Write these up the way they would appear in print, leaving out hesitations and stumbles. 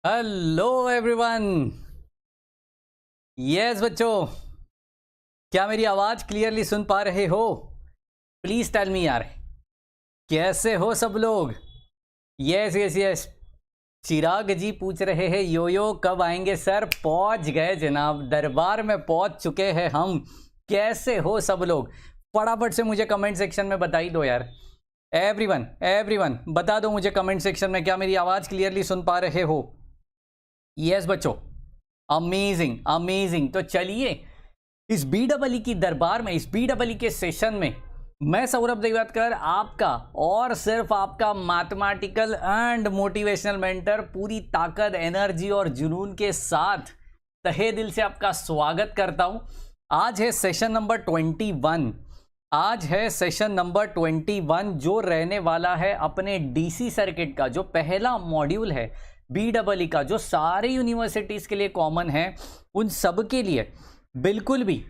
Hello everyone. Yes बच्चों, क्या मेरी आवाज क्लियरली सुन पा रहे हो? प्लीज टेल मी यार, कैसे हो सब लोग? Yes yes yes. Chirag ji पूछ रहे हैं यो कब आएंगे सर? पहुंच गए जनाब, दरबार में पहुंच चुके हैं हम। कैसे हो सब लोग? फटाफट से मुझे कमेंट सेक्शन में बता ही दो यार। एवरीवन एवरीवन बता दो मुझे कमेंट सेक्शन में, क्या मेरी आवाज क्लियरली सुन पा रहे हो? यस बच्चों, अमेजिंग अमेजिंग। तो चलिए इस बीडब्ल्यू की दरबार में, इस बीडब्ल्यू के सेशन में मैं सौरभ देवतकर, आपका और सिर्फ आपका मैथमेटिकल एंड मोटिवेशनल मेंटर, पूरी ताकत, एनर्जी और जुनून के साथ तहे दिल से आपका स्वागत करता हूं। आज है सेशन नंबर 21। आज है सेशन नंबर 21 जो रहने वाला है अपने डीसी सर्किट का जो पहला मॉड्यूल है बीडब्ल्यू का, जो सारे यूनिवर्सिटीज के लिए कॉमन है, उन सब के लिए बिल्कुल भी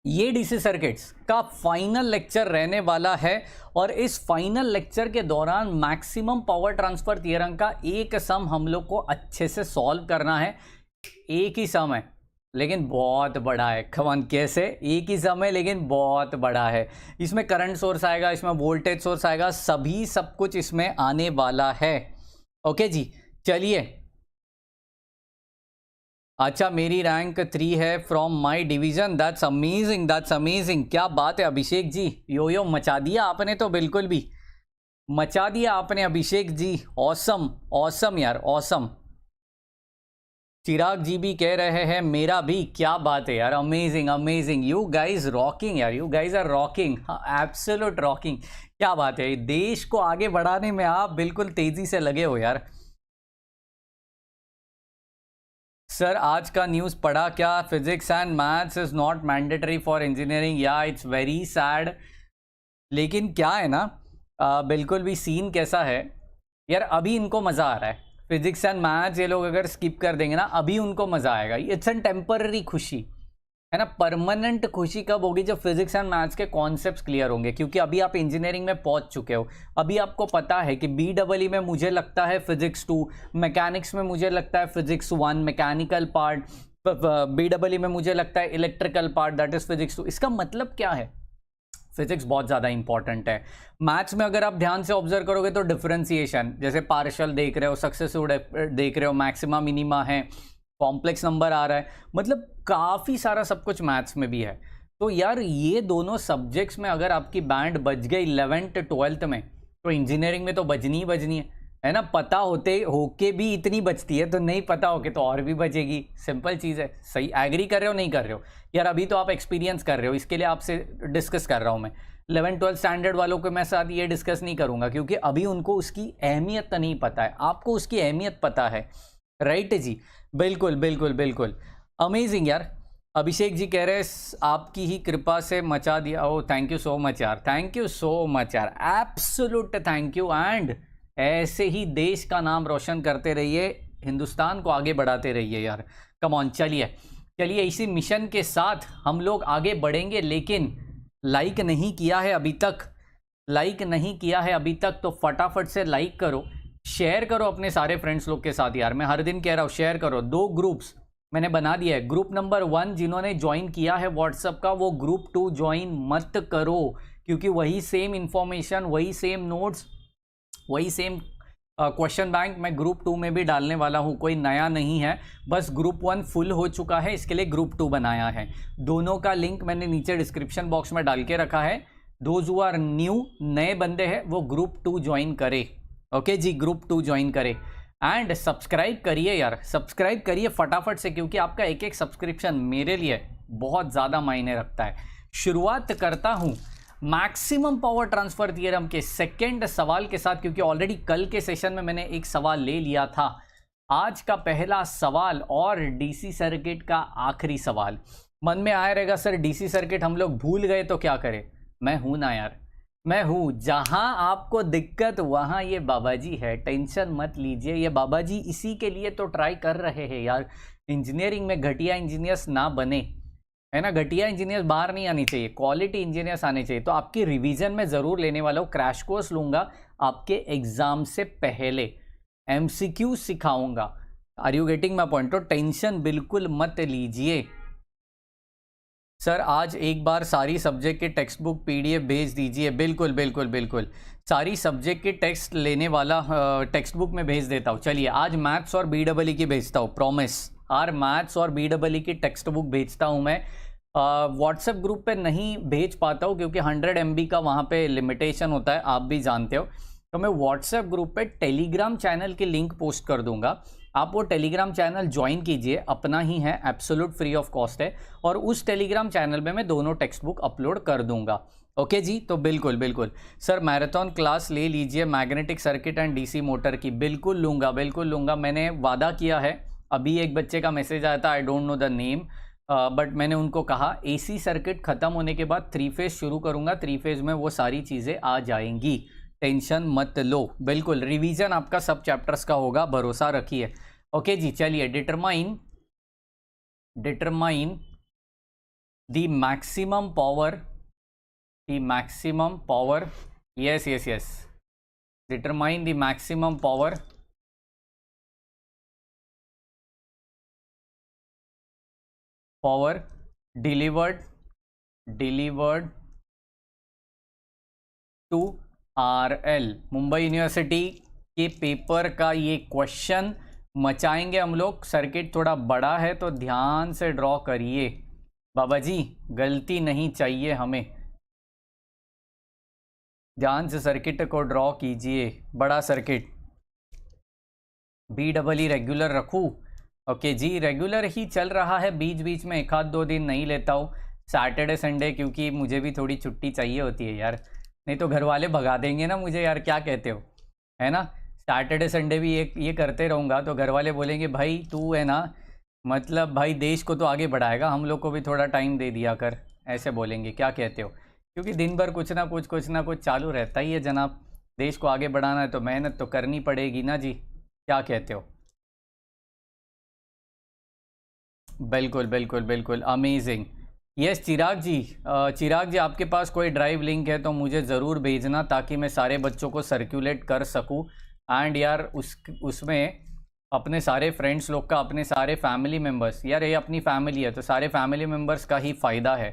ये डीसी सर्किट्स का फाइनल लेक्चर रहने वाला है। और इस फाइनल लेक्चर के दौरान मैक्सिमम पावर ट्रांसफर थ्योरम का एक सम हम लोग को अच्छे से सॉल्व करना है। एक ही सम है लेकिन बहुत बड़ा है। खवन कैसे? एक ही सम है लेकिन बहुत बड़ा है। इसमें करंट सोर्स आएगा, इसमें वोल्टेज सोर्स आएगा, सभी सब कुछ इसमें आने वाला है। ओके जी, चलिए। अच्छा, मेरी रैंक 3 है from my division. That's amazing, that's amazing. क्या बात है अभिषेक जी, यो मचा दिया आपने तो, बिल्कुल भी मचा दिया आपने अभिषेक जी। ऑसम ऑसम यार, ऑसम। चिराग जी भी कह रहे हैं मेरा भी। क्या बात है यार, amazing amazing. You guys rocking यार, you guys are rocking, absolute rocking. क्या बात है, देश को आगे बढ़ाने में आप बिल्कुल तेजी से लगे हो यार। सर आज का न्यूज़ पढ़ा क्या? Physics and maths is not mandatory for engineering. या इट्स वेरी सैड। लेकिन क्या है ना, बिल्कुल भी सीन कैसा है यार, अभी इनको मज़ा आ रहा है। फिजिक्स एंड मैथ्स ये लोग अगर स्किप कर देंगे ना, अभी उनको मज़ा आएगा। इट्स एन टेम्पररी खुशी है ना। परमानेंट खुशी कब होगी? जब फिजिक्स एंड मैथ्स के कॉन्सेप्ट्स क्लियर होंगे। क्योंकि अभी आप इंजीनियरिंग में पहुंच चुके हो, अभी आपको पता है कि बीडब्ल्यू में मुझे लगता है फिजिक्स 2, मैकेनिक्स में मुझे लगता है फिजिक्स 1 मैकेनिकल पार्ट, बीडब्ल्यू में मुझे लगता है electrical part, that is physics 2। इसका मतलब क्या है? फिजिक्स बहुत ज़्यादा इंपॉर्टेंट है। मैथ्स में अगर आप ध्यान से ऑब्जर्व करोगे तो डिफरेंशिएशन, जैसे पार्शियल देख रहे हो, सक्सेसिव देख रहे हो, मैक्सिमा मिनिमा है, कॉम्प्लेक्स नंबर आ रहा है, मतलब काफ़ी सारा सब कुछ मैथ्स में भी है। तो यार ये दोनों सब्जेक्ट्स में अगर आपकी बैंड बज गई 11th 12th में, तो इंजीनियरिंग में तो बजनी ही बजनी है ना। पता होते होके भी इतनी बचती है, तो नहीं पता होके तो और भी बचेगी। सिंपल चीज़ है। सही एग्री कर रहे हो नहीं कर रहे हो यार? अभी तो आप एक्सपीरियंस कर रहे हो, इसके लिए आपसे डिस्कस कर रहा हूँ मैं। 11th-12th स्टैंडर्ड वालों को मैं साथ ये डिस्कस नहीं करूँगा, क्योंकि अभी उनको उसकी अहमियत नहीं पता है। आपको उसकी अहमियत पता है, राइट जी? बिल्कुल बिल्कुल बिल्कुल। अमेजिंग यार। अभिषेक जी कह रहे हैं आपकी ही कृपा से मचा दिया। ओ थैंक यू सो मच यार, थैंक यू सो मच यार, एब्सोल्यूट थैंक यू। एंड ऐसे ही देश का नाम रोशन करते रहिए, हिंदुस्तान को आगे बढ़ाते रहिए यार। कम ऑन, चलिए चलिए, इसी मिशन के साथ हम लोग आगे बढ़ेंगे। लेकिन लाइक नहीं किया है अभी तक, लाइक नहीं किया है अभी तक, तो फटाफट से लाइक करो, शेयर करो अपने सारे फ्रेंड्स लोग के साथ यार। मैं हर दिन कह रहा हूँ शेयर करो। 2 ग्रुप्स मैंने बना दिया है। ग्रुप नंबर 1 जिन्होंने ज्वाइन किया है व्हाट्सएप का, वो ग्रुप 2 ज्वाइन मत करो, क्योंकि वही सेम इंफॉर्मेशन, वही सेम नोट्स, वही सेम क्वेश्चन बैंक मैं ग्रुप 2 में भी डालने वाला हूँ। कोई नया नहीं है, बस ग्रुप 1 फुल हो चुका है, इसके लिए ग्रुप 2 बनाया है। दोनों का लिंक मैंने नीचे डिस्क्रिप्शन बॉक्स में डाल के रखा है। दोज हु आर न्यू, नए बंदे हैं, वो ग्रुप 2 ज्वाइन करे। ओके जी, ग्रुप 2 ज्वाइन करे। एंड सब्सक्राइब करिए यार, सब्सक्राइब करिए फटाफट से, क्योंकि आपका एक एक सब्सक्रिप्शन मेरे लिए बहुत ज़्यादा मायने रखता है। शुरुआत करता हूँ मैक्सिमम पावर ट्रांसफर थ्योरम के सेकंड सवाल के साथ, क्योंकि ऑलरेडी कल के सेशन में मैंने एक सवाल ले लिया था। आज का पहला सवाल और डीसी सर्किट का आखिरी सवाल। मन में आया रहेगा सर डीसी सर्किट हम लोग भूल गए तो क्या करें? मैं हूं ना यार, मैं हूं। जहां आपको दिक्कत वहां ये बाबा जी है, टेंशन मत लीजिए। ये बाबा जी इसी के लिए तो ट्राई कर रहे हैं यार, इंजीनियरिंग में घटिया इंजीनियर्स ना बने, है ना। घटिया इंजीनियर्स बाहर नहीं आनी चाहिए, क्वालिटी इंजीनियर्स आने चाहिए। तो आपकी रिवीजन में ज़रूर लेने वाला हूँ, क्रैश कोर्स लूँगा आपके एग्ज़ाम से पहले, एमसीक्यू सिखाऊंगा। Are you getting my point? तो टेंशन बिल्कुल मत लीजिए सर, आज एक बार सारी सब्जेक्ट के टेक्स्ट बुक पीडीएफ भेज दीजिए। बिल्कुल बिल्कुल बिल्कुल, सारी सब्जेक्ट के टेक्स्ट लेने वाला टेक्स्ट बुक में भेज देता हूँ। चलिए आज मैथ्स और BEE की भेजता हूँ, प्रॉमिस। आर मैथ्स और BEE की टेक्स्ट बुक भेजता हूँ मैं। व्हाट्सएप ग्रुप पे नहीं भेज पाता हूँ क्योंकि 100 MB का वहाँ पे लिमिटेशन होता है, आप भी जानते हो। तो मैं व्हाट्सएप ग्रुप पे टेलीग्राम चैनल की लिंक पोस्ट कर दूंगा, आप वो टेलीग्राम चैनल ज्वाइन कीजिए, अपना ही है, एब्सोल्यूट फ्री ऑफ कॉस्ट है, और उस टेलीग्राम चैनल में मैं दोनों टेक्स्ट बुक अपलोड कर दूंगा। ओके जी, तो बिल्कुल बिल्कुल सर मैराथन क्लास ले लीजिए magnetic circuit and DC motor की। बिल्कुल लूँगा, बिल्कुल लूँगा, मैंने वादा किया है। अभी एक बच्चे का मैसेज आया था, I don't know the name, but मैंने उनको कहा AC सर्किट ख़त्म होने के बाद 3 फेज़ शुरू करूँगा, 3 फेज़ में वो सारी चीज़ें आ जाएंगी, टेंशन मत लो। बिल्कुल रिवीजन आपका सब चैप्टर्स का होगा, भरोसा रखिए। ओके जी, चलिए determine the maximum power, yes yes yes, determine the maximum power delivered to RL। Mumbai university के पेपर का ये क्वेश्चन मचाएंगे हम लोग। सर्किट थोड़ा बड़ा है तो ध्यान से ड्रॉ करिए बाबा जी, गलती नहीं चाहिए हमें, ध्यान से सर्किट को ड्रॉ कीजिए। बड़ा सर्किट, BEE रेगुलर रखूँ? ओके जी, रेगुलर ही चल रहा है, बीच बीच में 1-2 दिन नहीं लेता हूँ, सैटरडे संडे, क्योंकि मुझे भी थोड़ी छुट्टी चाहिए होती है यार, नहीं तो घर वाले भगा देंगे ना मुझे यार, क्या कहते हो, है ना। सैटरडे संडे भी ये करते रहूँगा तो घर वाले बोलेंगे भाई तू है ना, मतलब भाई देश को तो आगे बढ़ाएगा, हम लोग को भी थोड़ा टाइम दे दिया कर, ऐसे बोलेंगे, क्या कहते हो? क्योंकि दिन भर कुछ ना कुछ चालू रहता ही है जनाब, देश को आगे बढ़ाना है तो मेहनत तो करनी पड़ेगी ना जी, क्या कहते हो? बिल्कुल बिल्कुल बिल्कुल, अमेजिंग। यस चिराग जी आपके पास कोई ड्राइव लिंक है तो मुझे ज़रूर भेजना, ताकि मैं सारे बच्चों को सर्कुलेट कर सकूं। एंड यार उसमें अपने सारे फ्रेंड्स लोग का, अपने सारे फैमिली मेम्बर्स, यार ये अपनी फैमिली है तो सारे फैमिली मेम्बर्स का ही फ़ायदा है,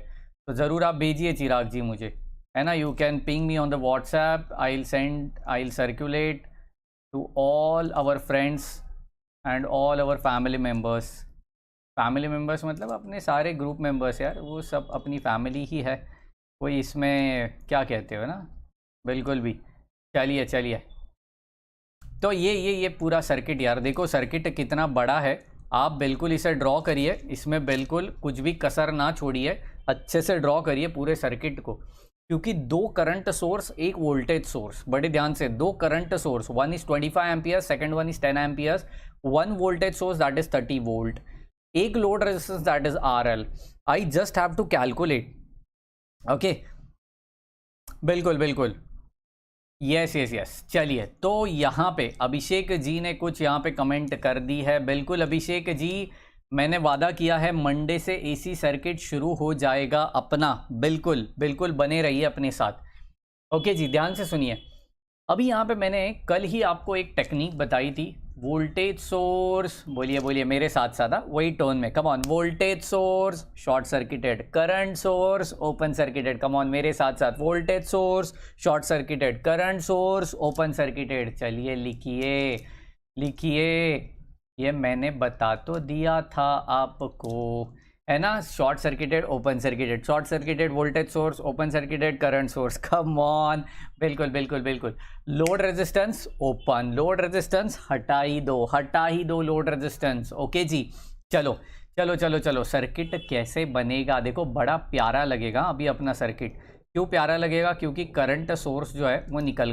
तो ज़रूर आप भेजिए चिराग जी मुझे, है ना। You can ping me on the WhatsApp, I will circulate to all our friends and all our family members मतलब अपने सारे ग्रुप मेंबर्स यार, वो सब अपनी फैमिली ही है, कोई इसमें क्या कहते हो ना, बिल्कुल भी। चलिए तो ये पूरा सर्किट यार, देखो सर्किट कितना बड़ा है, आप बिल्कुल इसे ड्रॉ करिए, इसमें बिल्कुल कुछ भी कसर ना छोड़िए, अच्छे से ड्रॉ करिए पूरे सर्किट को, क्योंकि 2 करंट सोर्स, 1 वोल्टेज सोर्स, बड़े ध्यान से, 2 current source, 1 is 25 ampere, second 1 is 10 amperes, 1 voltage source that is 30 volt, एक load resistance that is RL। I just have to calculate, okay, बिल्कुल यस। चलिए तो यहाँ पे अभिषेक जी ने कुछ यहाँ पे कमेंट कर दी है। बिल्कुल अभिषेक जी, मैंने वादा किया है मंडे से AC सर्किट शुरू हो जाएगा अपना, बिल्कुल बने रहिए अपने साथ। ओके जी, ध्यान से सुनिए, अभी यहाँ पे मैंने कल ही आपको एक टेक्निक बताई थी, वोल्टेज सोर्स, बोलिए मेरे साथ साथ, वही टोन में, come on, voltage source short circuited, current source open circuited, come on मेरे साथ साथ, voltage source short circuited, current source open circuited. चलिए लिखिए, ये मैंने बता तो दिया था आपको, है ना, short circuited open circuited, short circuited voltage source, open circuited current source, come on, बिल्कुल। Load resistance open, load resistance हटा ही दो लोड रेजिस्टेंस। ओके जी, चलो सर्किट कैसे बनेगा, देखो बड़ा प्यारा लगेगा अभी अपना सर्किट। क्यों प्यारा लगेगा? क्योंकि करंट सोर्स जो है वो निकल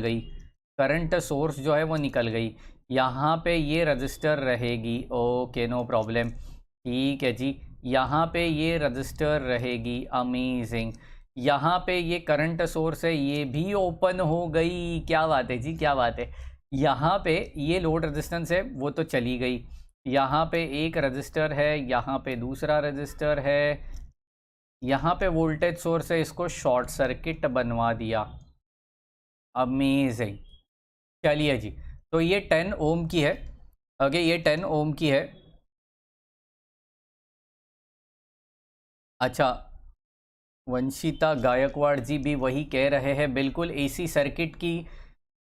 गई, यहाँ पे ये रजिस्टर रहेगी, ओके नो प्रॉब्लम, ठीक है जी, यहाँ पे ये रजिस्टर रहेगी, अमेजिंग, यहाँ पे ये करंट सोर्स है, ये भी ओपन हो गई, क्या बात है जी, क्या बात है। यहाँ पे ये लोड रेजिस्टेंस है वो तो चली गई, यहाँ पे एक रजिस्टर है, यहाँ पे दूसरा रजिस्टर है, यहाँ पे वोल्टेज सोर्स है, इसको शॉर्ट सर्किट बनवा दिया, अमेजिंग। चलिए जी, तो ये 10 ओम की है, ओके, ये 10 ओम की है। अच्छा, वंशिता गायकवाड़ जी भी वही कह रहे हैं, बिल्कुल एसी सर्किट की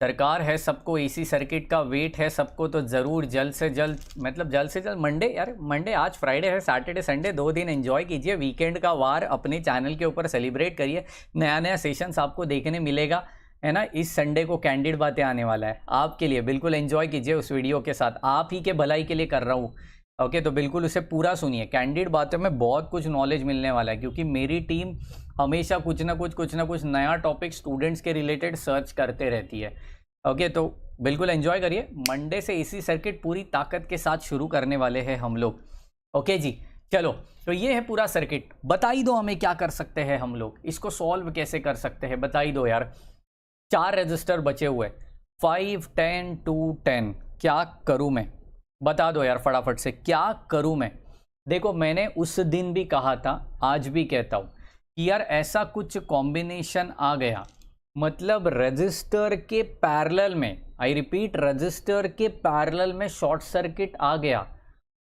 सरकार है, सबको एसी सर्किट का वेट है सबको, तो ज़रूर जल्द से जल्द, मतलब जल्द से जल्द मंडे, यार मंडे, आज फ्राइडे है, सैटरडे संडे 2 दिन एंजॉय कीजिए, वीकेंड का वार अपने चैनल के ऊपर सेलिब्रेट करिए, नया नया सेशंस आपको देखने मिलेगा, है ना। इस संडे को कैंडिड बातें आने वाला है आपके लिए, बिल्कुल एंजॉय कीजिए उस वीडियो के साथ, आप ही के भलाई के लिए कर रहा हूँ। ओके, तो बिल्कुल उसे पूरा सुनिए, कैंडिड बातों में बहुत कुछ नॉलेज मिलने वाला है, क्योंकि मेरी टीम हमेशा कुछ ना कुछ नया टॉपिक स्टूडेंट्स के रिलेटेड सर्च करते रहती है। ओके, तो बिल्कुल एंजॉय करिए, मंडे से एसी सर्किट पूरी ताकत के साथ शुरू करने वाले हैं हम लोग। ओके जी, चलो, तो ये है पूरा सर्किट, बता ही दो हमें क्या कर सकते हैं हम लोग, इसको सॉल्व कैसे कर सकते हैं, बता ही दो यार। 4 रजिस्टर बचे हुए, 5, 10, 2, 10, क्या करूं मैं, बता दो यार फटाफट से, क्या करूं मैं। देखो, मैंने उस दिन भी कहा था, आज भी कहता हूं कि यार ऐसा कुछ कॉम्बिनेशन आ गया, मतलब रजिस्टर के पैरेलल में, आई रिपीट, रजिस्टर के पैरेलल में शॉर्ट सर्किट आ गया,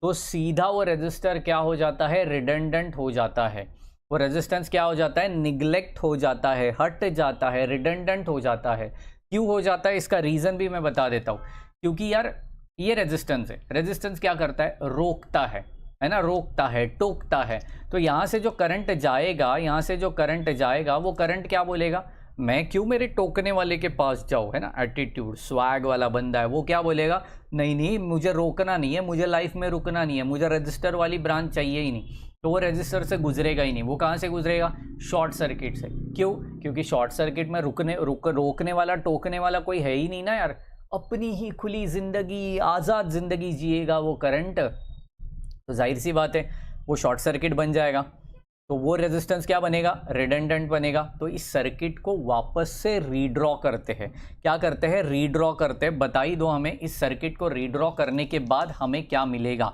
तो सीधा वो रजिस्टर क्या हो जाता है, रिडंडेंट हो जाता है, वो रेजिस्टेंस क्या हो जाता है, निग्लेक्ट हो जाता है, हट जाता है, रिडंडेंट हो जाता है। क्यों हो जाता है, इसका रीज़न भी मैं बता देता हूँ। क्योंकि यार ये रेजिस्टेंस है, रेजिस्टेंस क्या करता है, रोकता है ना, रोकता है, टोकता है। तो यहाँ से जो करंट जाएगा, यहाँ से जो करंट जाएगा, वो करंट क्या बोलेगा, मैं क्यों मेरे टोकने वाले के पास जाऊँ, है ना, एटीट्यूड स्वैग वाला बंदा है, वो क्या बोलेगा, नहीं नहीं मुझे रोकना नहीं है, मुझे लाइफ में रुकना नहीं है, मुझे रजिस्टर वाली ब्रांच चाहिए ही नहीं, तो वो रजिस्टर से गुजरेगा ही नहीं। वो कहाँ से गुजरेगा, शॉर्ट सर्किट से। क्यों, क्योंकि शॉर्ट सर्किट में रोकने वाला, टोकने वाला कोई है ही नहीं ना यार, अपनी ही खुली जिंदगी, आज़ाद जिंदगी जिएगा वो करंट, तो जाहिर सी बात है वो शॉर्ट सर्किट बन जाएगा, तो वो रेजिस्टेंस क्या बनेगा, रिडंडेंट बनेगा। तो इस सर्किट को वापस से रीड्रॉ करते हैं, क्या करते हैं, रीड्रॉ करते हैं। बता ही दो हमें, इस सर्किट को रीड्रॉ करने के बाद हमें क्या मिलेगा,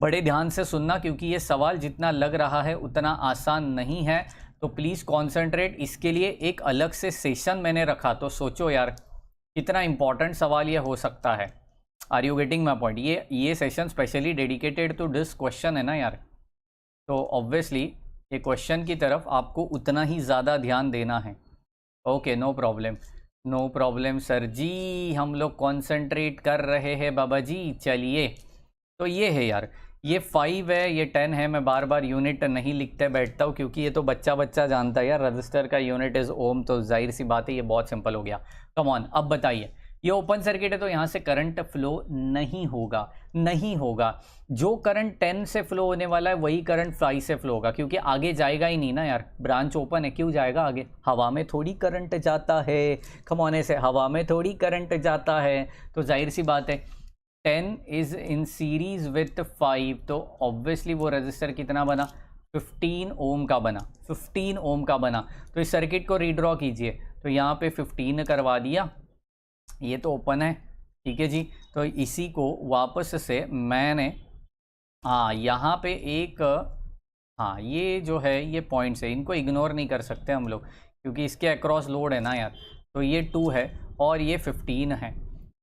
बड़े ध्यान से सुनना, क्योंकि ये सवाल जितना लग रहा है उतना आसान नहीं है, तो प्लीज़ कॉन्सेंट्रेट। इसके लिए एक अलग से सेशन मैंने रखा, तो सोचो यार कितना इंपॉर्टेंट सवाल ये हो सकता है। Are you getting my point, ये session specially dedicated to this question है ना यार, तो ऑब्वियसली ये क्वेश्चन की तरफ आपको उतना ही ज़्यादा ध्यान देना है। Okay, no problem, no problem sir ji, हम लोग कॉन्सेंट्रेट कर रहे हैं बाबा जी। चलिए, तो ये है यार, ये 5 है, ये 10 है, मैं बार बार यूनिट नहीं लिखते बैठता हूँ, क्योंकि ये तो बच्चा बच्चा जानता है यार, रजिस्टर का यूनिट इज़ ओम, तो जाहिर सी बात है ये बहुत सिंपल हो गया। कम ऑन, अब बताइए, ये ओपन सर्किट है तो यहाँ से करंट फ्लो नहीं होगा, नहीं होगा। जो करंट 10 से फ्लो होने वाला है वही करंट 5 से फ्लो होगा, क्योंकि आगे जाएगा ही नहीं ना यार, ब्रांच ओपन है, क्यों जाएगा आगे, हवा में थोड़ी करंट जाता है, खमौने से हवा में थोड़ी करंट जाता है, तो जाहिर सी बात है 10 इज इन सीरीज विथ 5, तो ऑब्वियसली वो रजिस्टर कितना बना, 15 ओम का बना, 15 ओम का बना। तो इस सर्किट को रीड्रॉ कीजिए, तो यहाँ पे 15 करवा दिया, ये तो ओपन है, ठीक है जी। तो इसी को वापस से मैंने, हाँ यहाँ पे एक, हाँ ये जो है ये पॉइंट्स है, इनको इग्नोर नहीं कर सकते हम लोग, क्योंकि इसके अक्रॉस लोड है ना यार, तो ये 2 है और ये 15 है,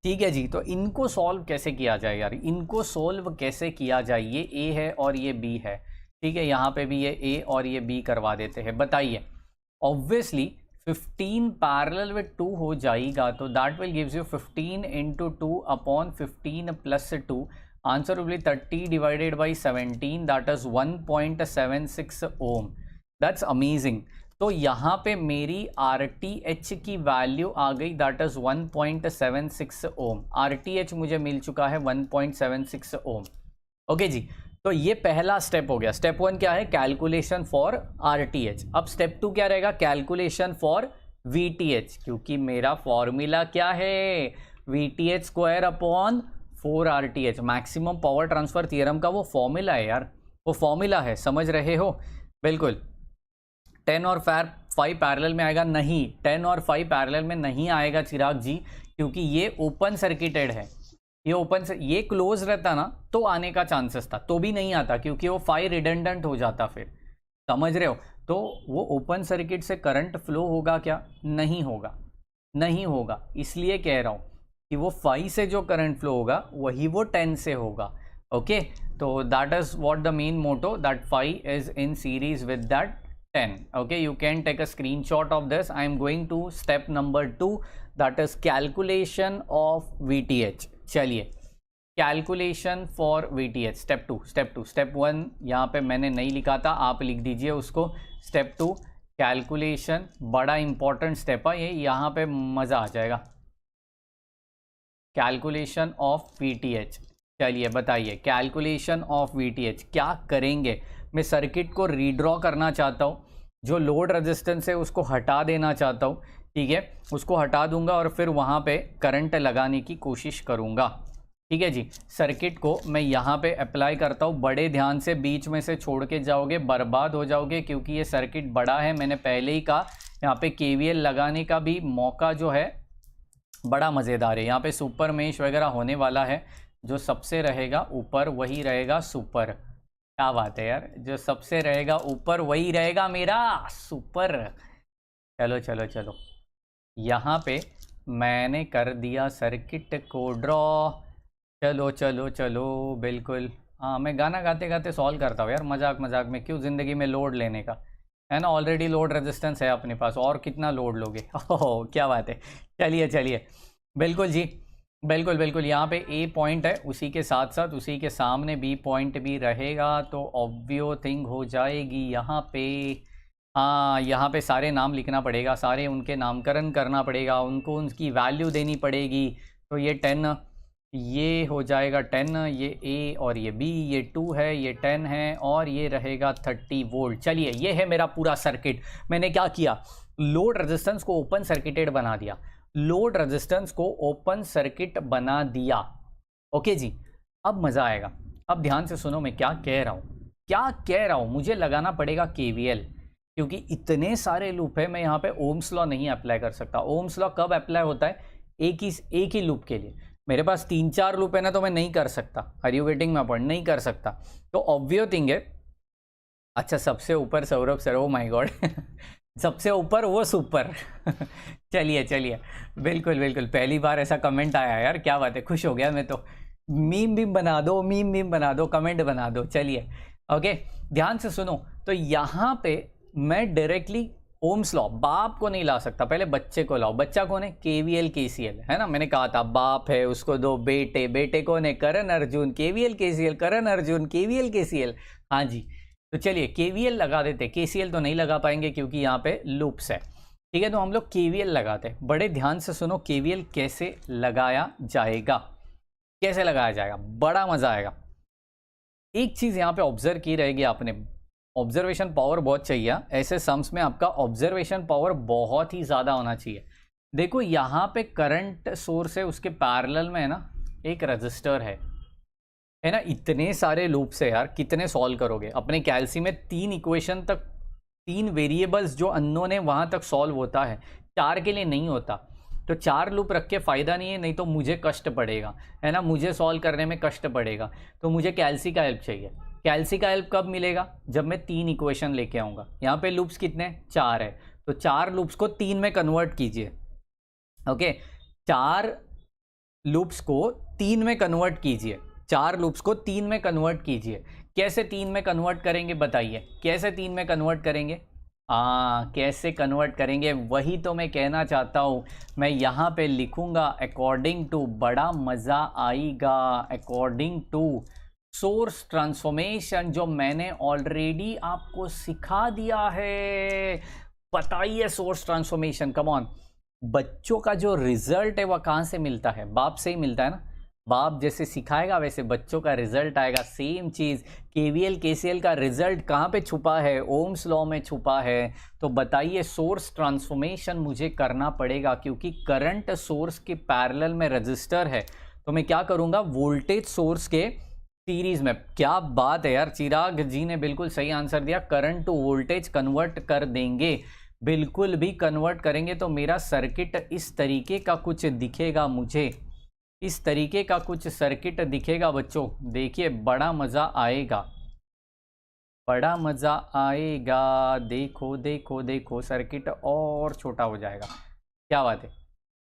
ठीक है जी। तो इनको सॉल्व कैसे किया जाए यार, इनको सॉल्व कैसे किया जाए, ये ए है और ये बी है, ठीक है, यहाँ पे भी ये ए और ये बी करवा देते हैं। बताइए, ऑब्वियसली 15 पैरेलल विथ 2 हो जाएगा, तो that will gives you 15 into 2 upon 15 plus 2, answer will be 30 divided by 17, that is 1.76 ohm. That's amazing. तो यहाँ पे मेरी RTH की वैल्यू आ गई, दैट इज 1.76 ओम, RTH मुझे मिल चुका है 1.76 ओम। ओके जी, तो ये पहला स्टेप हो गया। स्टेप 1 क्या है, कैलकुलेशन फॉर RTH। अब स्टेप 2 क्या रहेगा, कैलकुलेशन फॉर VTH, क्योंकि मेरा फॉर्मूला क्या है, VTH square upon 4 RTH, maximum power transfer theorem का वो फॉर्मूला है यार, वो फॉर्मूला है, समझ रहे हो, बिल्कुल। 10 और 5 पैरेलल में आएगा, नहीं 10 और 5 पैरेलल में नहीं आएगा चिराग जी, क्योंकि ये ओपन सर्किटेड है, ये ओपन से ये क्लोज रहता ना तो आने का चांसेस था, तो भी नहीं आता, क्योंकि वो 5 रिडंडेंट हो जाता, फिर समझ रहे हो। तो वो ओपन सर्किट से करंट फ्लो होगा क्या, नहीं होगा, नहीं होगा, इसलिए कह रहा हूँ कि वो 5 से जो करंट फ्लो होगा वही वो 10 से होगा। ओके, तो that is what the main motto, that 5 is in series with that 10। Okay, you can take a screenshot of this. I am going to step number 2, that is calculation of VTH। चलिए, calculation for VTH step 2। Step 1 यहाँ पे मैंने नहीं लिखा था, आप लिख दीजिए उसको। स्टेप 2 कैलकुलेशन, बड़ा इंपॉर्टेंट स्टेप है ये, यहाँ पे मज़ा आ जाएगा। Calculation of VTH। चलिए बताइए, कैलकुलेशन ऑफ VTH क्या करेंगे। मैं सर्किट को रीड्रॉ करना चाहता हूँ, जो लोड रेजिस्टेंस है उसको हटा देना चाहता हूँ, ठीक है, उसको हटा दूंगा और फिर वहाँ पे करंट लगाने की कोशिश करूँगा। ठीक है जी, सर्किट को मैं यहाँ पे अप्लाई करता हूँ। बड़े ध्यान से, बीच में से छोड़ के जाओगे बर्बाद हो जाओगे, क्योंकि ये सर्किट बड़ा है। मैंने पहले ही कहा, यहाँ पे KVL लगाने का भी मौका जो है बड़ा मज़ेदार है। यहाँ पे सुपर मेश वगैरह होने वाला है, जो सबसे रहेगा ऊपर वही रहेगा सुपर। क्या बात है यार, जो सबसे रहेगा ऊपर वही रहेगा मेरा सुपर। चलो चलो चलो, यहाँ पे मैंने कर दिया सर्किट को ड्रॉ। चलो चलो चलो, बिल्कुल। हाँ, मैं गाना गाते गाते सॉल्व करता हूँ यार, मजाक मजाक में क्यों ज़िंदगी में लोड लेने का, है ना। ऑलरेडी लोड रेजिस्टेंस है अपने पास, और कितना लोड लोगे। ओह क्या बात है। चलिए चलिए, बिल्कुल जी, बिल्कुल बिल्कुल। यहाँ पे A पॉइंट है, उसी के साथ साथ उसी के सामने B पॉइंट भी रहेगा, तो ऑब्वियो थिंग हो जाएगी यहाँ पे। हाँ, यहाँ पे सारे नाम लिखना पड़ेगा, सारे उनके नामकरण करना पड़ेगा, उनको उनकी वैल्यू देनी पड़ेगी। तो ये 10, ये हो जाएगा 10, ये A और ये B, ये 2 है, ये 10 है, और ये रहेगा 30 वोल्ट। चलिए, ये है मेरा पूरा सर्किट। मैंने क्या किया, लोड रेजिस्टेंस को ओपन सर्किटेड बना दिया। लोड रेजिस्टेंस को ओपन सर्किट बना दिया। ओके जी, अब मज़ा आएगा। अब ध्यान से सुनो, मैं क्या कह रहा हूँ। मुझे लगाना पड़ेगा KVL, क्योंकि इतने सारे लूप है। मैं यहाँ पे ओम्स लॉ नहीं अप्लाई कर सकता। ओम्स लॉ कब अप्लाई होता है, एक ही लूप के लिए। मेरे पास 3-4 लूप है ना, तो मैं नहीं कर सकता। Are you getting my point, नहीं कर सकता। तो ऑब्वियस थिंग है। अच्छा, सबसे ऊपर Saurabh sir, oh my God. सबसे ऊपर वो सुपर। चलिए चलिए, बिल्कुल बिल्कुल, पहली बार ऐसा कमेंट आया यार, क्या बात है, खुश हो गया मैं तो। मीम बना दो, मीम बना दो, कमेंट बना दो। चलिए ओके, ध्यान से सुनो। तो यहाँ पे मैं डायरेक्टली ओम्स लॉ, बाप को नहीं ला सकता, पहले बच्चे को लाओ। बच्चा कौन है, KVL KCL, है ना। मैंने कहा था बाप है उसको दो बेटे, बेटे कौन है, Karan Arjun, KVL KCL, Karan Arjun, KVL KCL। हाँ जी, तो चलिए KVL लगा देते। KCL तो नहीं लगा पाएंगे क्योंकि यहाँ पे लूप्स है, ठीक है। तो हम लोग KVL लगाते हैं। बड़े ध्यान से सुनो, KVL कैसे लगाया जाएगा, कैसे लगाया जाएगा, बड़ा मजा आएगा। एक चीज यहाँ पे ऑब्जर्व की रहेगी आपने, ऑब्जर्वेशन पावर बहुत चाहिए। ऐसे सम्स में आपका ऑब्जर्वेशन पावर बहुत ही ज़्यादा होना चाहिए। देखो यहाँ पे करंट सोर्स है, उसके पैरेलल में है ना एक रजिस्टर है ना। इतने सारे लूप्स है यार, कितने सॉल्व करोगे। अपने कैलसी में 3 इक्वेशन तक, 3 वेरिएबल्स जो अननोन है वहाँ तक सॉल्व होता है, 4 के लिए नहीं होता। तो 4 लूप रख के फ़ायदा नहीं है, नहीं तो मुझे कष्ट पड़ेगा, है ना, मुझे सॉल्व करने में कष्ट पड़ेगा। तो मुझे कैलसी का हेल्प चाहिए। कैलसी का हेल्प कब मिलेगा, जब मैं 3 इक्वेशन लेके आऊँगा। यहाँ पे लूप्स कितने, 4 है, तो 4 लूप्स को 3 में कन्वर्ट कीजिए। ओके, 4 लूप्स को 3 में कन्वर्ट कीजिए, 4 लूप्स को 3 में कन्वर्ट कीजिए। कैसे 3 में कन्वर्ट करेंगे बताइए, कैसे 3 में कन्वर्ट करेंगे। कैसे कन्वर्ट करेंगे, वही तो मैं कहना चाहता हूँ। मैं यहाँ पे लिखूँगा अकॉर्डिंग टू, बड़ा मज़ा आएगा, अकॉर्डिंग टू सोर्स ट्रांसफॉर्मेशन, जो मैंने ऑलरेडी आपको सिखा दिया है। बताइए सोर्स ट्रांसफॉर्मेशन, कम ऑन। बच्चों का जो रिजल्ट है वह कहाँ से मिलता है, बाप से ही मिलता है ना। बाप जैसे सिखाएगा वैसे बच्चों का रिजल्ट आएगा। सेम चीज़ KVL KCL का रिजल्ट कहाँ पे छुपा है, ओम्स लॉ में छुपा है। तो बताइए, सोर्स ट्रांसफॉर्मेशन मुझे करना पड़ेगा, क्योंकि करंट सोर्स के पैरेलल में रजिस्टर है। तो मैं क्या करूँगा, वोल्टेज सोर्स के सीरीज में। क्या बात है यार, चिराग जी ने बिल्कुल सही आंसर दिया। करंट टू वोल्टेज कन्वर्ट कर देंगे, बिल्कुल भी कन्वर्ट करेंगे। तो मेरा सर्किट इस तरीके का कुछ दिखेगा, मुझे इस तरीके का कुछ सर्किट दिखेगा बच्चों। देखिए, बड़ा मज़ा आएगा, बड़ा मज़ा आएगा। देखो देखो देखो, सर्किट और छोटा हो जाएगा। क्या बात है,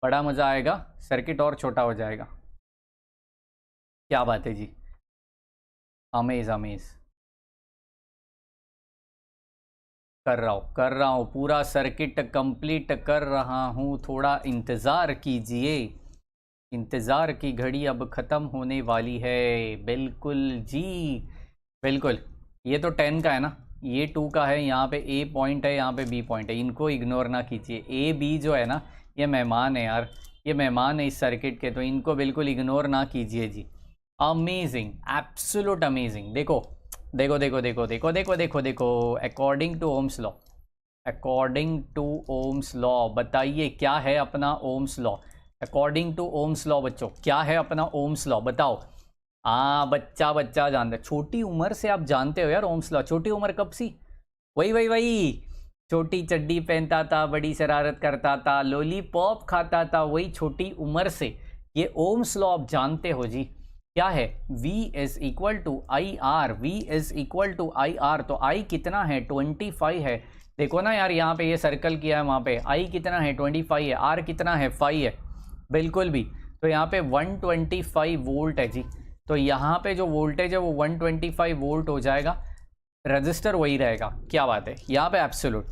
बड़ा मज़ा आएगा, सर्किट और छोटा हो जाएगा। क्या बात है जी, अमेज अमेज। कर रहा हूँ पूरा सर्किट कंप्लीट कर रहा हूँ, थोड़ा इंतज़ार कीजिए, इंतज़ार की घड़ी अब ख़त्म होने वाली है। बिल्कुल जी, बिल्कुल। ये तो 10 का है ना, ये 2 का है, यहाँ पे ए पॉइंट है, यहाँ पे बी पॉइंट है, इनको इग्नोर ना कीजिए। ए बी जो है ना, ये मेहमान है यार, ये मेहमान है इस सर्किट के, तो इनको बिल्कुल इग्नोर ना कीजिए जी। Amazing, absolute amazing. देखो देखो देखो देखो देखो देखो देखो देखो, according to Ohm's law, according to Ohm's law, बताइए क्या है अपना Ohm's law. According to Ohm's law बच्चों, क्या है अपना ओम्स लॉ, बताओ। बच्चा बच्चा जानते, छोटी उम्र से आप जानते हो यार ओम्स लॉ। छोटी उम्र कब सी, वही वही वही, छोटी चड्डी पहनता था, बड़ी शरारत करता था, लॉलीपॉप खाता था, वही छोटी उम्र से ये ओम्स लॉ आप जानते हो जी। क्या है, V is equal to I R, V is equal to I R. तो I कितना है, 25 है। देखो ना यार, यहाँ पे ये सर्कल किया है, वहाँ पे I कितना है, 25 है, R कितना है, 5 है, बिल्कुल भी। तो यहाँ पे 125 वोल्ट है जी। तो यहाँ पे जो वोल्टेज है वो 125 वोल्ट हो जाएगा, रजिस्टर वही रहेगा। क्या बात है, यहाँ पे एब्सोल्यूट,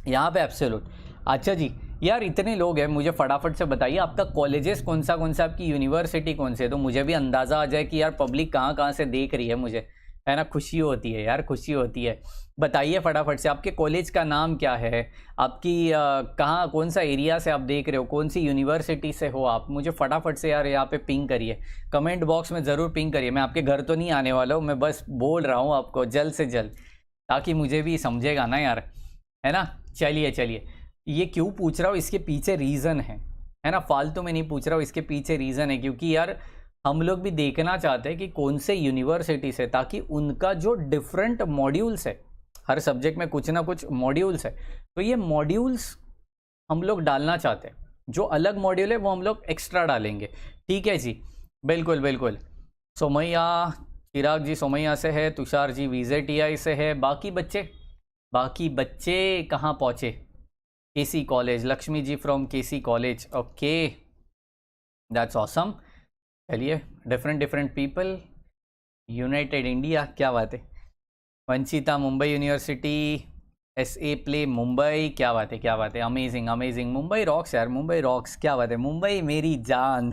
यहाँ पे एब्सोल्यूट। अच्छा जी, यार इतने लोग हैं, मुझे फटाफट से बताइए आपका कॉलेजेस कौन सा, आपकी यूनिवर्सिटी कौन से है, तो मुझे भी अंदाज़ा आ जाए कि यार पब्लिक कहाँ कहाँ से देख रही है मुझे, है ना। खुशी होती है यार, खुशी होती है। बताइए फटाफट से आपके कॉलेज का नाम क्या है, आपकी कहाँ, कौन सा एरिया से आप देख रहे हो, कौन सी यूनिवर्सिटी से हो आप, मुझे फटाफट से यार यहाँ पे पिंग करिए, कमेंट बॉक्स में ज़रूर पिंग करिए। मैं आपके घर तो नहीं आने वाला हूँ, मैं बस बोल रहा हूँ आपको जल्द से जल्द, ताकि मुझे भी समझेगा ना यार, है ना। चलिए चलिए, ये क्यों पूछ रहा हूँ, इसके पीछे रीज़न है ना, फालतू में नहीं पूछ रहा हूँ, इसके पीछे रीज़न है, क्योंकि यार हम लोग भी देखना चाहते हैं कि कौन से यूनिवर्सिटी से, ताकि उनका जो डिफरेंट मॉड्यूल्स है, हर सब्जेक्ट में कुछ ना कुछ मॉड्यूल्स है, तो ये मॉड्यूल्स हम लोग डालना चाहते हैं, जो अलग मॉड्यूल है वो हम लोग एक्स्ट्रा डालेंगे। ठीक है जी, बिल्कुल बिल्कुल। सोमैया, चिराग जी सोमैया से है, तुषार जी VZTI से है, बाकी बच्चे कहाँ पहुँचे, KC college, Lakshmi ji from KC college, okay, that's awesome. चलिए, डिफरेंट पीपल, यूनाइटेड इंडिया, क्या बात है। Vanshita Mumbai university, SA play Mumbai, क्या बात है, क्या बात है, अमेजिंग अमेजिंग, मुंबई रॉक्स यार, मुंबई रॉक्स, क्या बात है, मुंबई मेरी जान।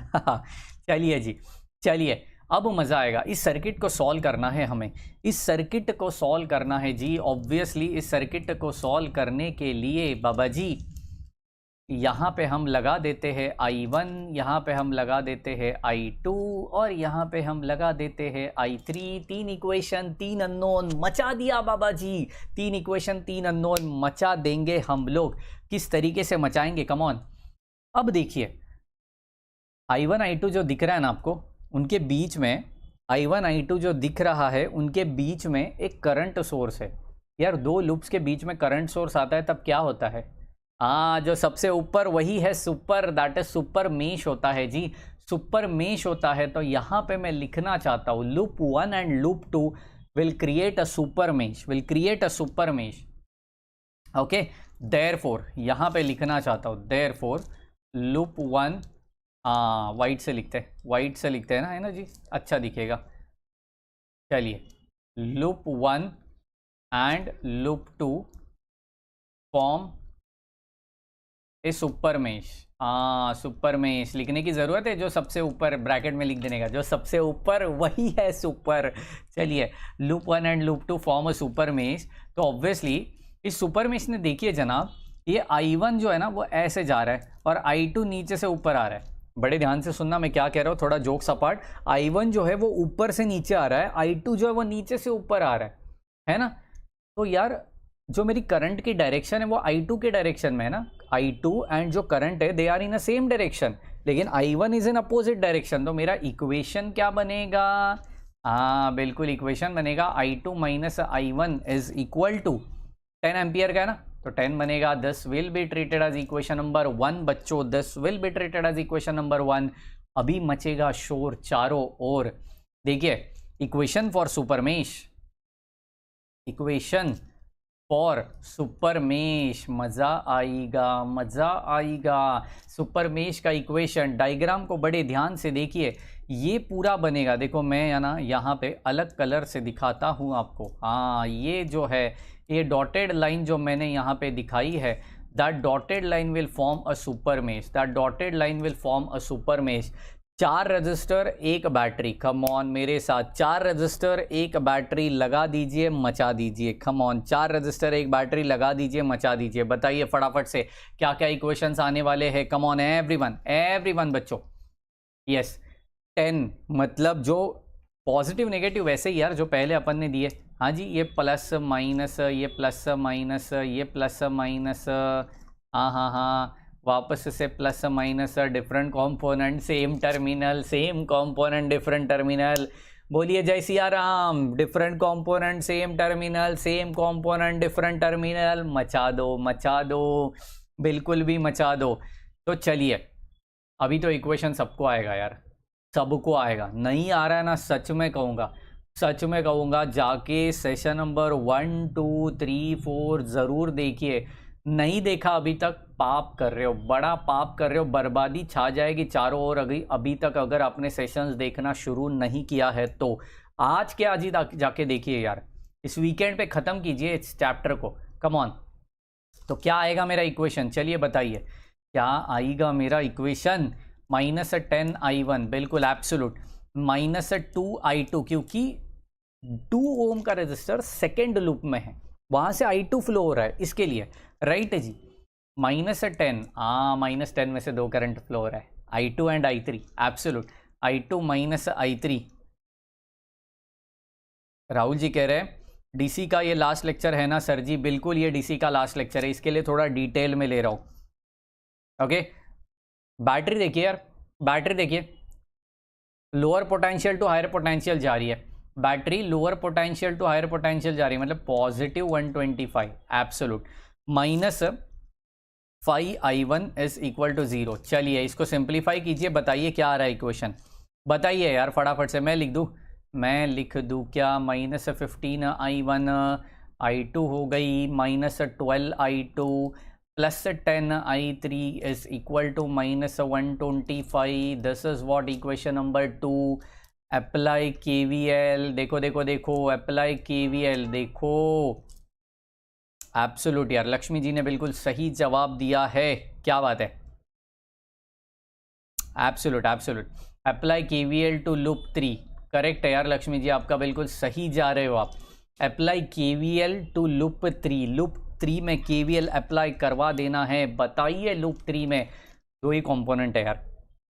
चलिए जी, चलिए अब मज़ा आएगा। इस सर्किट को सॉल्व करना है हमें, इस सर्किट को सॉल्व करना है जी। ऑब्वियसली इस सर्किट को सॉल्व करने के लिए बाबा जी यहाँ पे हम लगा देते हैं I1, यहाँ पे हम लगा देते हैं I2, और यहाँ पे हम लगा देते हैं I3। 3 इक्वेशन 3 अननोन, मचा दिया बाबा जी, 3 इक्वेशन 3 अननोन मचा देंगे हम लोग। किस तरीके से मचाएंगे, कम ऑन। अब देखिए I1 I2 जो दिख रहा है ना आपको, उनके बीच में I1 I2 जो दिख रहा है, उनके बीच में एक करंट सोर्स है। यार दो लूप्स के बीच में करंट सोर्स आता है तब क्या होता है, जो सबसे ऊपर वही है super, that is super mesh होता है जी, सुपर मेश होता है। तो यहाँ पे मैं लिखना चाहता हूँ loop 1 and loop 2 will create a super mesh, will create a super mesh, okay. Therefore यहाँ पे लिखना चाहता हूँ, देयरफॉर लूप 1, वाइट से लिखते हैं, वाइट से लिखते हैं ना, है ना जी, अच्छा दिखेगा। चलिए, loop 1 and loop 2 form A super mesh. Super mesh लिखने की ज़रूरत है, जो सबसे ऊपर ब्रैकेट में लिख देने का, जो सबसे ऊपर वही है सुपर। चलिए, loop 1 and loop 2 form a super mesh. तो ऑब्वियसली इस सुपर मेश ने, देखिए जनाब, ये I1 जो है ना वो ऐसे जा रहा है और I2 नीचे से ऊपर आ रहा है। बड़े ध्यान से सुनना मैं क्या कह रहा हूँ, थोड़ा जोक्स अपार्ट। I1 जो है वो ऊपर से नीचे आ रहा है, I2 जो है वो नीचे से ऊपर आ रहा है ना। तो यार जो मेरी करंट की डायरेक्शन है वो I2 के डायरेक्शन में है ना, I2 एंड जो करंट है they are in a same direction, लेकिन I1 is in opposite direction. तो मेरा इक्वेशन क्या बनेगा, बिल्कुल इक्वेशन बनेगा I2 minus I1 is equal to 10 ampere का है ना, तो 10 बनेगा, 10 will be treated as equation number 1 बच्चों, 10 will be treated as equation number 1। अभी मचेगा शोर चारों ओर। देखिए, equation for super mesh, equation for super mesh, मज़ा आएगा, मज़ा आएगा। सुपर मेश का इक्वेशन, डायग्राम को बड़े ध्यान से देखिए, ये पूरा बनेगा। देखो मैं ना यहाँ पे अलग कलर से दिखाता हूँ आपको। हाँ, ये जो है, ये डॉटेड लाइन जो मैंने यहाँ पे दिखाई है, that dotted line will form a super mesh, that dotted line will form a super mesh. 4 register एक बैटरी, कम ऑन मेरे साथ, 4 रजिस्टर एक बैटरी लगा दीजिए, मचा दीजिए। कम ऑन, 4 रजिस्टर एक बैटरी लगा दीजिए, मचा दीजिए। बताइए फटाफट से क्या क्या इक्वेशंस आने वाले हैं। कम ऑन एवरीवन, एवरीवन बच्चों। यस, 10 मतलब जो पॉजिटिव नेगेटिव वैसे ही यार जो पहले अपन ने दिए। हाँ जी, ये प्लस माइनस, ये प्लस माइनस, ये प्लस माइनस, हाँ हाँ हाँ, वापस से plus minus, different component same terminal, same component different terminal. बोलिए जय Siya Ram. Different component same terminal, same component different terminal. मचा दो, मचा दो, बिल्कुल भी मचा दो। तो चलिए, अभी तो इक्वेशन सबको आएगा यार, सबको आएगा। नहीं आ रहा है ना, सच में कहूँगा, सच में कहूँगा, जाके सेशन नंबर 1 2 3 4 ज़रूर देखिए। नहीं देखा अभी तक, पाप कर रहे हो, बड़ा पाप कर रहे हो, बर्बादी छा जाएगी चारों ओर। अभी तक अगर आपने सेशंस देखना शुरू नहीं किया है तो आज के आज ही जाके देखिए यार। इस वीकेंड पे ख़त्म कीजिए इस चैप्टर को। Come on. तो क्या आएगा मेरा इक्वेशन, चलिए बताइए क्या आएगा मेरा इक्वेशन। -10i1, बिल्कुल एब्सोल्यूट। -2i2, क्योंकि 2 ओम का रजिस्टर सेकेंड लूप में है, वहाँ से i2 फ्लो हो रहा है, इसके लिए राइट है जी। -10, हाँ -10 में से 2 करंट फ्लो हो रहा है, i2 and i3, absolute. i2 -i3। Rahul ji कह रहे हैं डीसी का ये लास्ट लेक्चर है ना सर जी। बिल्कुल ये डीसी का लास्ट लेक्चर है, इसके लिए थोड़ा डिटेल में ले रहा हूँ। ओके, बैटरी देखिए यार, बैटरी देखिए, lower potential to higher potential जा रही है। Battery lower potential to higher potential जा रही है, मतलब +125 absolute. -5i1 is equal to 0। चलिए इसको सिंप्लीफाई कीजिए, बताइए क्या आ रहा है इक्वेशन, बताइए यार फटाफट से। मैं लिख दूँ, मैं लिख दूँ क्या, -15i1, i2 हो गई -12i2 +10i3 is equal to -125। This is what equation number 2। Apply KVL, देखो देखो देखो, अप्लाई KVL देखो। एब्सोल्यूट यार, लक्ष्मी जी ने बिल्कुल सही जवाब दिया है, क्या बात है। Absolute absolute, apply KVL to loop 3, correct है यार लक्ष्मी जी, आपका बिल्कुल सही जा रहे हो आप। Apply KVL to loop 3, loop 3 में KVL अप्लाई करवा देना है। बताइए लूप 3 में 2 ही कंपोनेंट है यार,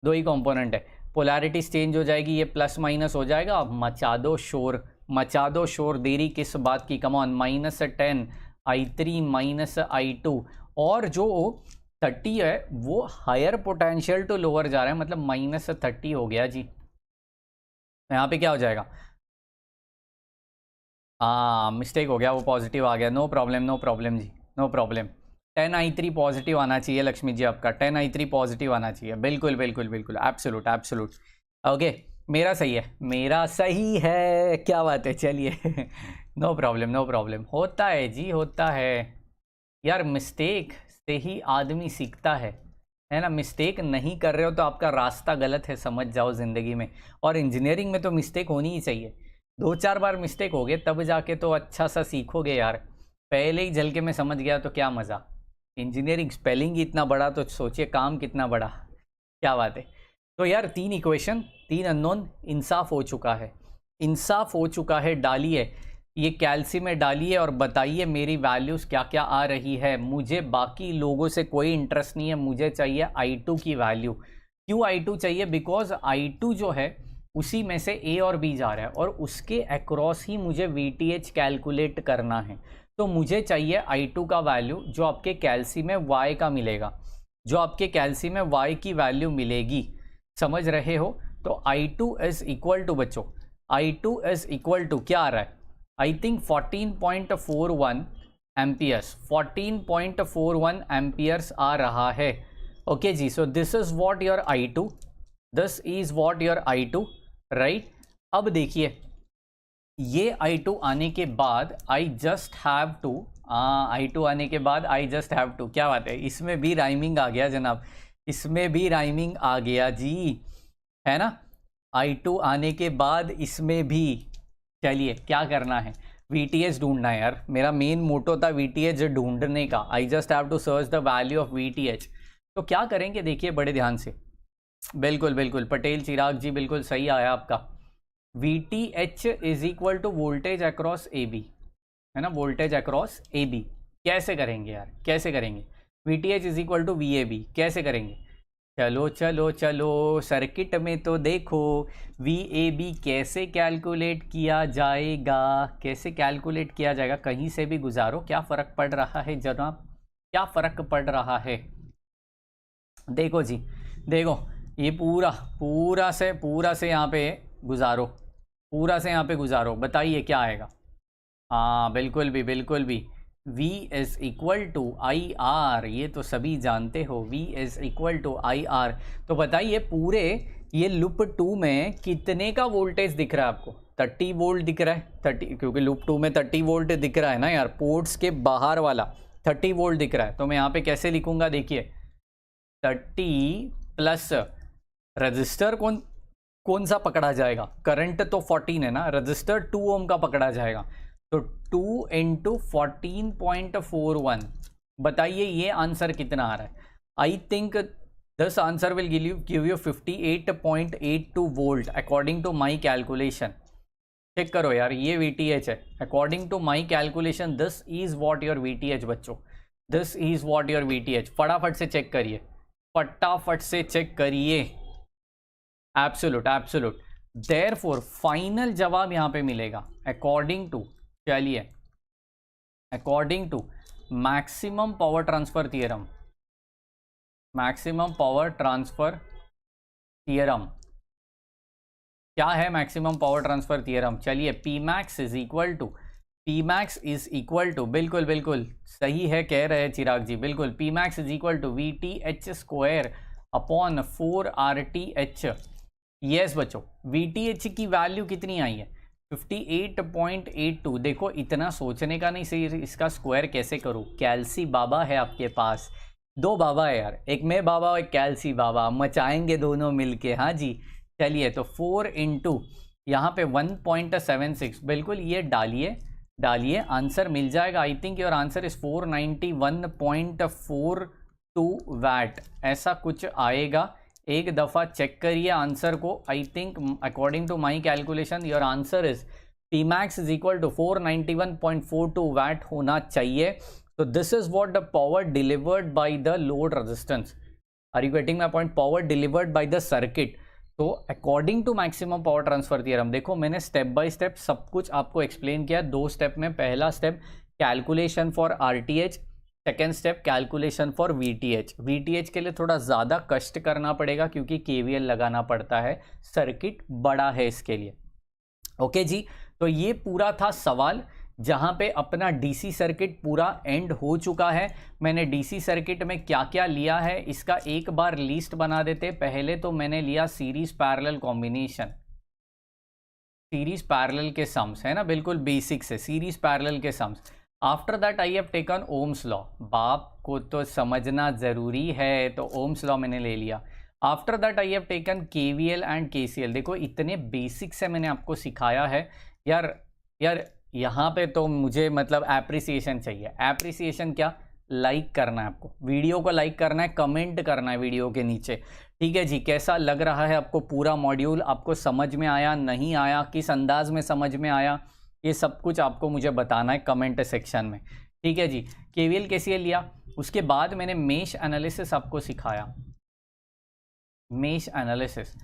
2 ही कंपोनेंट है, पोलैरिटी चेंज हो जाएगी, ये प्लस माइनस हो जाएगा। अब मचा दो शोर, मचा दो शोर, देरी किस बात की। कम ऑन, -10i3 -i2, और जो 30 है वो हायर पोटेंशियल टू लोअर जा रहा है, मतलब -30 हो गया जी। यहाँ पे क्या हो जाएगा, हाँ मिस्टेक हो गया, वो पॉजिटिव आ गया। नो प्रॉब्लम, नो प्रॉब्लम जी, नो प्रॉब्लम। 10i3 पॉजिटिव आना चाहिए लक्ष्मी जी, आपका 10i3 पॉजिटिव आना चाहिए, बिल्कुल बिल्कुल बिल्कुल, एब्सोल्यूट एब्सोल्यूट। ओके, मेरा सही है, मेरा सही है, क्या बात है। चलिए नो प्रॉब्लम, नो प्रॉब्लम, होता है जी, होता है यार, मिस्टेक से ही आदमी सीखता है ना। मिस्टेक नहीं कर रहे हो तो आपका रास्ता गलत है, समझ जाओ ज़िंदगी में। और इंजीनियरिंग में तो मिस्टेक होनी ही चाहिए, 2-4 बार मिस्टेक हो गए तब जाके तो अच्छा सा सीखोगे यार। पहले ही झलके में समझ गया तो क्या मज़ा। इंजीनियरिंग स्पेलिंग ही इतना बड़ा, तो सोचिए काम कितना बड़ा, क्या बात है। तो यार 3 इक्वेशन, 3 अननोन, इंसाफ हो चुका है, इंसाफ हो चुका है। डालिए ये कैल्सी में डालिए और बताइए मेरी वैल्यूज़ क्या क्या आ रही है। मुझे बाकी लोगों से कोई इंटरेस्ट नहीं है, मुझे चाहिए i2 की वैल्यू। क्यों i2 चाहिए, बिकॉज i2 जो है उसी में से A और B जा रहा है, और उसके अक्रॉस ही मुझे VTH कैलकुलेट करना है। तो मुझे चाहिए i2 का वैल्यू जो आपके कैल्सी में y का मिलेगा, जो आपके कैल्सी में y की वैल्यू मिलेगी, समझ रहे हो। तो i2 इज इक्वल टू बच्चों, i2 इज इक्वल टू क्या आ रहा है, आई थिंक 14.41 एम्पियर्स, 14.41 एम्पियर्स आ रहा है। ओके जी, so this is what your i2, this is what your i2, right. अब देखिए ये I2 आने के बाद आई जस्ट हैव टू, I2 आने के बाद आई जस्ट हैव टू, क्या बात है, इसमें भी राइमिंग आ गया जनाब, इसमें भी राइमिंग आ गया जी, है ना। I2 आने के बाद इसमें भी, चलिए क्या करना है, VTH ढूंढना है यार, मेरा मेन मोटो था VTH ढूंढने का, I just have to search the value of VTH। तो क्या करेंगे देखिए बड़े ध्यान से, बिल्कुल बिल्कुल पटेल चिराग जी बिल्कुल सही आया आपका, VTH is equal to voltage across AB, है ना, वोल्टेज अक्रॉस AB। कैसे करेंगे यार, कैसे करेंगे, VTH is equal to VAB, कैसे करेंगे, चलो चलो चलो सर्किट में तो देखो VAB कैसे कैलकुलेट किया जाएगा, कैसे कैलकुलेट किया जाएगा, कहीं से भी गुजारो, क्या फ़र्क पड़ रहा है जनाब, क्या फ़र्क पड़ रहा है। देखो जी, देखो ये पूरा पूरा से यहाँ पे गुजारो, पूरा से यहाँ पे गुजारो, बताइए क्या आएगा। हाँ बिल्कुल भी बिल्कुल भी, V is equal to IR, ये तो सभी जानते हो, V is equal to IR। तो बताइए पूरे ये लूप 2 में कितने का वोल्टेज दिख रहा है आपको, 30 वोल्ट दिख रहा है, 30, क्योंकि लूप 2 में 30 वोल्ट दिख रहा है ना यार, पोर्ट्स के बाहर वाला 30 वोल्ट दिख रहा है। तो मैं यहाँ पे कैसे लिखूंगा, देखिए 30 प्लस रजिस्टर कौन सा पकड़ा जाएगा, करंट तो 14 है ना, रजिस्टर 2 ओम का पकड़ा जाएगा, तो 2 इंटू 14.41, बताइए ये आंसर कितना आ रहा है। I think this answer will give you 58.82 volt according to my calculation. Check करो यार, ये VTH है according to my calculation, this is what your VTH बच्चों, this is what your VTH। फटाफट से चेक करिए, फटाफट से चेक करिए, एब्सोल्यूट एब्सोल्यूट। देयरफॉर फाइनल जवाब यहां पे मिलेगा अकॉर्डिंग टू, चलिए according to maximum power transfer theorem, maximum power transfer theorem क्या है, मैक्सिमम पावर ट्रांसफर थियरम, चलिए Pmax is equal to, Pmax is equal to, बिल्कुल बिल्कुल सही है कह रहे हैं चिराग जी, बिल्कुल Pmax is equal to VTH square upon 4RTH। Yes बच्चों, VTH की वैल्यू कितनी आई है, 58.82। देखो इतना सोचने का नहीं, सही इसका स्क्वायर कैसे करूँ, कैल्सी बाबा है आपके पास, 2 बाबा है यार, एक मैं बाबा और एक कैल्सी बाबा, मचाएंगे दोनों मिलके, हाँ जी। चलिए तो 4 इंटू यहाँ पे 1.76, बिल्कुल ये डालिए डालिए, आंसर मिल जाएगा। I think your answer is 491.42 watt, ऐसा कुछ आएगा, एक दफ़ा चेक करिए आंसर को। I think according to my calculation your answer is Pmax is equal to 491.42 watt होना चाहिए। तो this is what the power delivered by the load resistance, are you getting my point, power delivered by the circuit. तो according to maximum power transfer theorem, देखो मैंने step by step सब कुछ आपको explain किया 2 स्टेप में। पहला step calculation for RTH, second step calculation for VTH। VTH के लिए थोड़ा ज़्यादा कष्ट करना पड़ेगा क्योंकि KVL लगाना पड़ता है, सर्किट बड़ा है इसके लिए। ओके जी, तो ये पूरा था सवाल, जहाँ पे अपना DC सर्किट पूरा एंड हो चुका है। मैंने DC सर्किट में क्या क्या लिया है इसका एक बार लिस्ट बना देते। पहले तो मैंने लिया series parallel combination, series parallel के सम्स, है ना, बिल्कुल बेसिक से सीरीज पैरेलल के sums. After that I have taken Ohm's law, बाप को तो समझना ज़रूरी है, तो ओम्स लॉ मैंने ले लिया। After that I have taken KVL and KCL। देखो इतने बेसिक से मैंने आपको सिखाया है यार, यहाँ पे तो मुझे मतलब एप्रिसिएशन चाहिए। एप्रिसिएशन क्या, लाइक करना है आपको, वीडियो को लाइक करना है, कमेंट करना है वीडियो के नीचे, ठीक है जी। कैसा लग रहा है आपको पूरा मॉड्यूल, आपको समझ में आया नहीं आया, किस अंदाज में समझ में आया, ये सब कुछ आपको मुझे बताना है कमेंट सेक्शन में, ठीक है जी। KVL KCL लिया, उसके बाद मैंने मेश एनालिसिस आपको सिखाया, मेश एनालिसिस।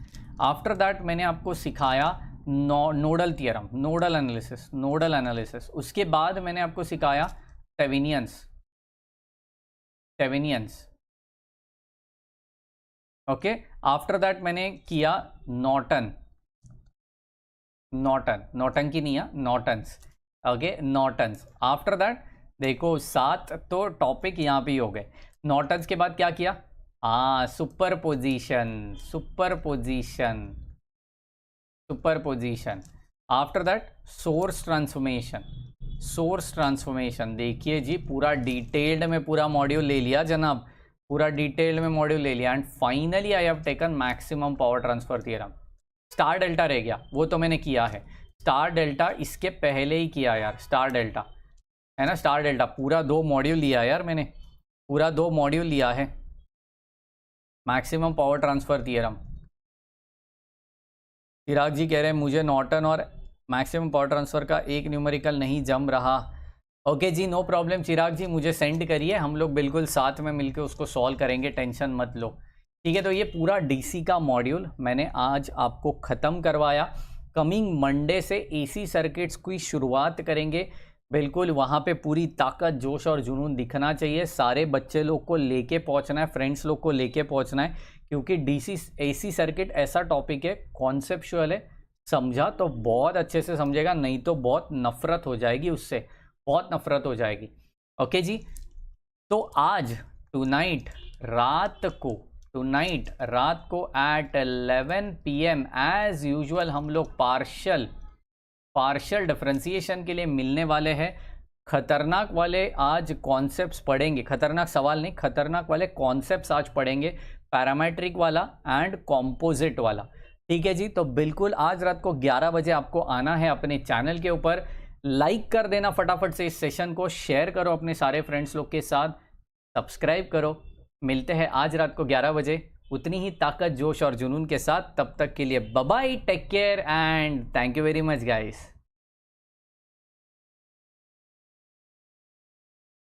आफ्टर दैट मैंने आपको सिखाया nodal theorem, nodal analysis, nodal analysis. उसके बाद मैंने आपको सिखाया थेवेनियंस, थेवेनियंस, ओके। आफ्टर दैट मैंने किया नॉर्टन, नॉर्टन, नॉर्टन की नहीं है, Norton's, okay, Norton's. After that देखो 7 तो टॉपिक यहाँ पे ही हो गए। नॉर्टन्स के बाद क्या किया, super position, super position, super position. After that source transformation. Source transformation देखिए जी, पूरा डिटेल्ड में पूरा मॉड्यूल ले लिया जनाब, पूरा डिटेल्ड में मॉड्यूल ले लिया। And finally I have taken maximum power transfer theorem. Star delta रह गया, वो तो मैंने किया है। स्टार डेल्टा इसके पहले ही किया यार, स्टार डेल्टा है ना, स्टार डेल्टा पूरा 2 मॉड्यूल लिया यार मैंने, पूरा 2 मॉड्यूल लिया है मैक्सिमम पावर ट्रांसफर थ्योरम। चिराग जी कह रहे हैं मुझे नॉर्टन और मैक्सिमम पावर ट्रांसफर का एक न्यूमेरिकल नहीं जम रहा। ओके जी, नो प्रॉब्लम चिराग जी, मुझे सेंड करिए, हम लोग बिल्कुल साथ में मिलकर उसको सॉल्व करेंगे, टेंशन मत लो। ठीक है, तो ये पूरा डीसी का मॉड्यूल मैंने आज आपको ख़त्म करवाया। कमिंग मंडे से एसी सर्किट्स की शुरुआत करेंगे। बिल्कुल वहाँ पे पूरी ताकत, जोश और जुनून दिखना चाहिए। सारे बच्चे लोग को लेके पहुँचना है, फ्रेंड्स लोग को लेके पहुँचना है, क्योंकि डीसी एसी सर्किट ऐसा टॉपिक है, कॉन्सेप्चुअल है। समझा तो बहुत अच्छे से समझेगा, नहीं तो बहुत नफरत हो जाएगी उससे, बहुत नफरत हो जाएगी। ओके जी, तो आज टुनाइट रात को एट 11 PM एज यूजुअल हम लोग पार्शियल डिफरेंशिएशन के लिए मिलने वाले हैं। खतरनाक वाले आज कॉन्सेप्ट्स पढ़ेंगे, खतरनाक सवाल नहीं, खतरनाक वाले कॉन्सेप्ट्स आज पढ़ेंगे, पैरामेट्रिक वाला एंड कॉम्पोजिट वाला। ठीक है जी, तो बिल्कुल आज रात को 11 बजे आपको आना है अपने चैनल के ऊपर। लाइक कर देना फटाफट से इस सेशन को, शेयर करो अपने सारे फ्रेंड्स लोग के साथ, सब्सक्राइब करो। मिलते हैं आज रात को 11 बजे उतनी ही ताकत, जोश और जुनून के साथ। तब तक के लिए bye bye, take care and thank you very much guys.